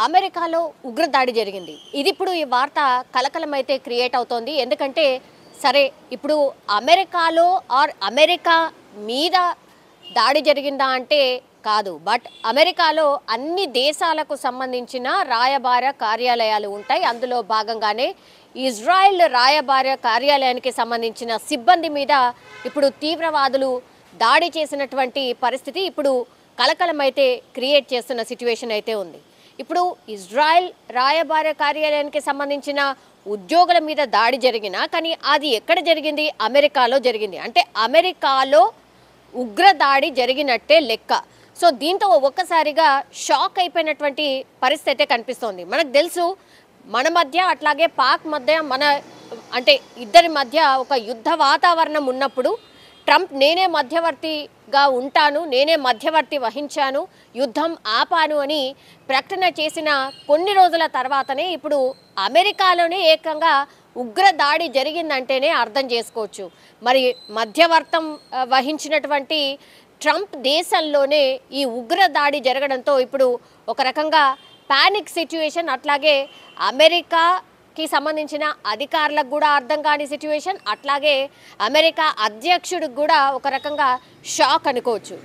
అమెరికాలో ఉగ్రదాడి జరిగింది. ఇది ఇప్పుడు ఈ వార్త కలకలమైతే క్రియేట్ అవుతోంది. ఎందుకంటే సరే ఇప్పుడు అమెరికాలో అమెరికా మీద దాడి జరిగిందా అంటే కాదు. బట్ అమెరికాలో అన్ని దేశాలకు సంబంధించిన రాయబార కార్యాలయాలు ఉంటాయి. అందులో భాగంగానే ఇజ్రాయెల్ రాయబార కార్యాలయానికి సంబంధించిన సిబ్బంది మీద ఇప్పుడు తీవ్రవాదులు దాడి చేసినటువంటి పరిస్థితి ఇప్పుడు కలకలమైతే క్రియేట్ చేస్తున్న సిచ్యువేషన్ అయితే ఉంది. ఇప్పుడు ఇజ్రాయెల్ రాయబార కార్యాలయానికి సంబంధించిన ఉద్యోగుల మీద దాడి జరిగినా కానీ అది ఎక్కడ జరిగింది? అమెరికాలో జరిగింది. అంటే అమెరికాలో ఉగ్ర దాడి జరిగినట్టే లెక్క. సో దీంతో ఒక్కసారిగా షాక్ అయిపోయినటువంటి పరిస్థితి అయితే కనిపిస్తోంది. మనకు తెలుసు మన మధ్య అట్లాగే పాక్ మధ్య అంటే ఇద్దరి మధ్య ఒక యుద్ధ వాతావరణం ఉన్నప్పుడు ట్రంప్ నేనే మధ్యవర్తిగా ఉంటాను, నేనే మధ్యవర్తి వహించాను, యుద్ధం ఆపాను అని ప్రకటన చేసిన కొన్ని రోజుల తర్వాతనే ఇప్పుడు అమెరికాలోనే ఏకంగా ఉగ్ర దాడి జరిగిందంటేనే అర్థం చేసుకోవచ్చు. మరి మధ్యవర్తం వహించినటువంటి ట్రంప్ దేశంలోనే ఈ ఉగ్ర దాడి జరగడంతో ఇప్పుడు ఒక రకంగా పానిక్ సిచ్యువేషన్, అట్లాగే అమెరికాకి సంబంధించిన అధికారులకు కూడా అర్థం కాని సిచ్యువేషన్, అట్లాగే అమెరికా అధ్యక్షుడికి కూడా ఒక రకంగా షాక్ అనుకోవచ్చు.